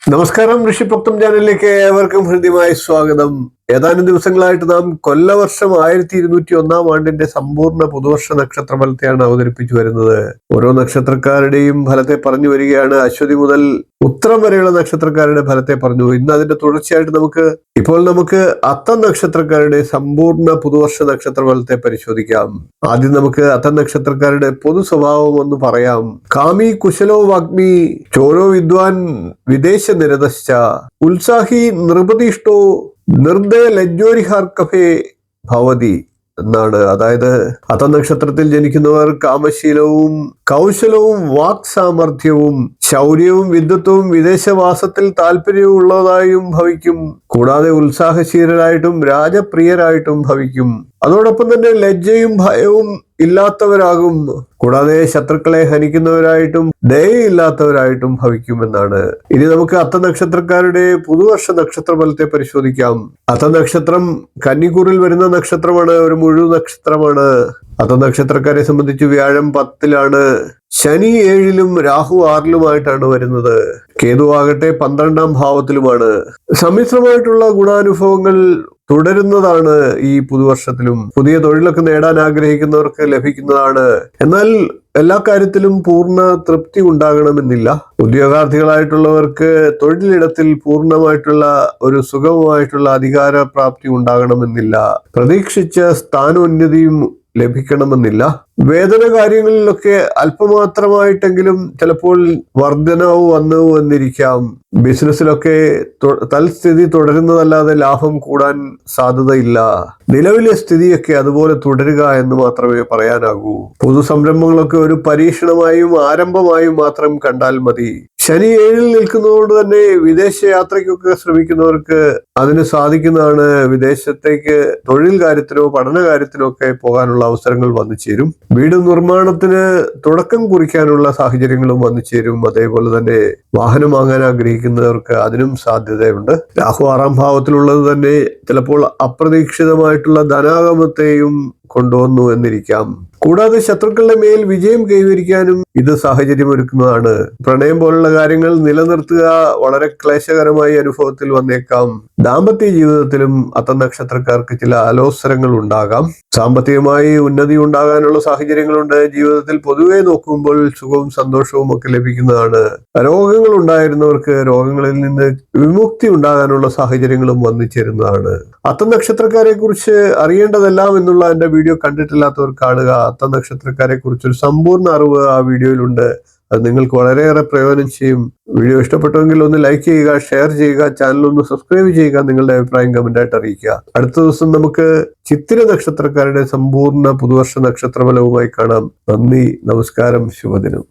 നമസ്കാരം, ഋഷിപ്രോക്തം ചാനലിലേക്ക് ഏവർക്കും ഹൃദ്യമായ സ്വാഗതം. ഏതാനും ദിവസങ്ങളായിട്ട് നാം കൊല്ലവർഷം 1201 സമ്പൂർണ്ണ പുതുവർഷ നക്ഷത്ര ഫലത്തെയാണ് അവതരിപ്പിച്ചു വരുന്നത്. ഓരോ നക്ഷത്രക്കാരുടെയും ഫലത്തെ പറഞ്ഞു വരികയാണ്. അശ്വതി മുതൽ ഉത്തരം വരെയുള്ള നക്ഷത്രക്കാരുടെ ഫലത്തെ പറഞ്ഞു. ഇന്ന് അതിന്റെ തുടർച്ചയായിട്ട് നമുക്ക് അത്തം നക്ഷത്രക്കാരുടെ സമ്പൂർണ്ണ പുതുവർഷ നക്ഷത്ര ഫലത്തെ പരിശോധിക്കാം. ആദ്യം നമുക്ക് അത്തം നക്ഷത്രക്കാരുടെ പൊതു സ്വഭാവം ഒന്ന് പറയാം. കാമി കുശലോ വാഗ്മി ചോരോ വിദ്വാൻ വിദേശ നിരതശ്ച ഉത്സാഹി നൃപതിഷ്ഠോ നിർദ്ദയ ലജ്ജോരിഹാർക്കഫേ ഭവതി എന്നാണ്. അതായത് അത്തം നക്ഷത്രത്തിൽ ജനിക്കുന്നവർ കാമശീലവും കൗശലവും വാക് സാമർഥ്യവും ശൗര്യവും വിദ്വത്വവും വിദേശവാസത്തിൽ താല്പര്യവും ഉള്ളതായും ഭവിക്കും. കൂടാതെ ഉത്സാഹശീലരായിട്ടും രാജപ്രിയരായിട്ടും ഭവിക്കും. അതോടൊപ്പം തന്നെ ലജ്ജയും ഭയവും ഇല്ലാത്തവരാകും. കൂടാതെ ശത്രുക്കളെ ഹനിക്കുന്നവരായിട്ടും ദയയില്ലാത്തവരായിട്ടും ഭവിക്കുമെന്നാണ്. ഇനി നമുക്ക് അത്ത നക്ഷത്രക്കാരുടെ പുതുവർഷ നക്ഷത്ര ഫലത്തെ പരിശോധിക്കാം. അത്ത നക്ഷത്രം കന്നിക്കൂറിൽ വരുന്ന നക്ഷത്രമാണ്, ഒരു മുഴുവൻ നക്ഷത്രമാണ്. അത്ത നക്ഷത്രക്കാരെ സംബന്ധിച്ച് വ്യാഴം 10-ലാണ്, ശനി 7-ലും രാഹു 6-ലുമായിട്ടാണ് വരുന്നത്. കേതു ആകട്ടെ 12-ാം ഭാവത്തിലുമാണ്. സമ്മിശ്രമായിട്ടുള്ള ഗുണാനുഭവങ്ങൾ തുടരുന്നതാണ് ഈ പുതുവർഷത്തിലും. പുതിയ തൊഴിലൊക്കെ നേടാൻ ആഗ്രഹിക്കുന്നവർക്ക് ലഭിക്കുന്നതാണ്. എന്നാൽ എല്ലാ കാര്യത്തിലും പൂർണ്ണ തൃപ്തി ഉണ്ടാകണമെന്നില്ല. ഉദ്യോഗാർത്ഥികളായിട്ടുള്ളവർക്ക് തൊഴിലിടത്തിൽ പൂർണ്ണമായിട്ടുള്ള ഒരു സുഗമമായിട്ടുള്ള അധികാര പ്രാപ്തി ഉണ്ടാകണമെന്നില്ല. പ്രതീക്ഷിച്ച സ്ഥാനോന്നതിയും ലഭിക്കണമെന്നില്ല. വേതന കാര്യങ്ങളിലൊക്കെ അല്പമാത്രമായിട്ടെങ്കിലും ചിലപ്പോൾ വർധനവ് വന്നു എന്നിരിക്കാം. ബിസിനസ്സിലൊക്കെ തൽസ്ഥിതി തുടരുന്നതല്ലാതെ ലാഭം കൂടാൻ സാധ്യതയില്ല. നിലവിലെ സ്ഥിതിയൊക്കെ അതുപോലെ തുടരുക എന്ന് മാത്രമേ പറയാനാകൂ. പുതു സംരംഭങ്ങളൊക്കെ ഒരു പരീക്ഷണമായും ആരംഭമായും മാത്രം കണ്ടാൽ മതി. ശനി 7-ൽ നിൽക്കുന്നതുകൊണ്ട് തന്നെ വിദേശ യാത്രയ്ക്കൊക്കെ ശ്രമിക്കുന്നവർക്ക് അതിന് സാധിക്കുന്നതാണ്. വിദേശത്തേക്ക് തൊഴിൽ കാര്യത്തിനോ പഠന കാര്യത്തിനോ ഒക്കെ പോകാനുള്ള അവസരങ്ങൾ വന്നു ചേരും. വീട് നിർമ്മാണത്തിന് തുടക്കം കുറിക്കാനുള്ള സാഹചര്യങ്ങളും വന്നു ചേരും. അതേപോലെ തന്നെ വാഹനം വാങ്ങാൻ ആഗ്രഹിക്കുന്നവർക്ക് അതിനും സാധ്യതയുണ്ട്. രാഹു 6-ാം ഭാവത്തിലുള്ളത് തന്നെ ചിലപ്പോൾ അപ്രതീക്ഷിതമായിട്ടുള്ള ധനാഗമത്തെയും കൊണ്ടുവന്നു എന്നിരിക്കാം. കൂടാതെ ശത്രുക്കളുടെ മേൽ വിജയം കൈവരിക്കാനും ഇത് സാഹചര്യമൊരുക്കുന്നതാണ്. പ്രണയം പോലുള്ള കാര്യങ്ങൾ നിലനിർത്തുക വളരെ ക്ലേശകരമായ അനുഭവത്തിൽ വന്നേക്കാം. ദാമ്പത്യ ജീവിതത്തിലും അത്തം നക്ഷത്രക്കാർക്ക് ചില അലോസരങ്ങൾ ഉണ്ടാകാം. സാമ്പത്തികമായി ഉന്നതി ഉണ്ടാകാനുള്ള സാഹചര്യങ്ങളുണ്ട്. ജീവിതത്തിൽ പൊതുവെ നോക്കുമ്പോൾ സുഖവും സന്തോഷവും ഒക്കെ ലഭിക്കുന്നതാണ്. രോഗങ്ങൾ ഉണ്ടായിരുന്നവർക്ക് രോഗങ്ങളിൽ നിന്ന് വിമുക്തി ഉണ്ടാകാനുള്ള സാഹചര്യങ്ങളും വന്നു ചേരുന്നതാണ്. അത്തം നക്ഷത്രക്കാരെ കുറിച്ച് അറിയേണ്ടതെല്ലാം എന്നുള്ള എന്റെ വീഡിയോ കണ്ടിട്ടില്ലാത്തവർ കാണുക. അത്തം നക്ഷത്രക്കാരെ കുറിച്ചൊരു സമ്പൂർണ്ണ അറിവ് ആ വീഡിയോയിലുണ്ട്. അത് നിങ്ങൾക്ക് വളരെയേറെ പ്രയോജനം ചെയ്യും. വീഡിയോ ഇഷ്ടപ്പെട്ടുവെങ്കിൽ ഒന്ന് ലൈക്ക് ചെയ്യുക, ഷെയർ ചെയ്യുക, ചാനൽ ഒന്ന് സബ്സ്ക്രൈബ് ചെയ്യുക, നിങ്ങളുടെ അഭിപ്രായം കമന്റായിട്ട് അറിയിക്കുക. അടുത്ത ദിവസം നമുക്ക് ചിത്തിര നക്ഷത്രക്കാരുടെ സമ്പൂർണ്ണ പുതുവർഷ നക്ഷത്രഫലവുമായി കാണാം. നന്ദി, നമസ്കാരം, ശുഭദിനം.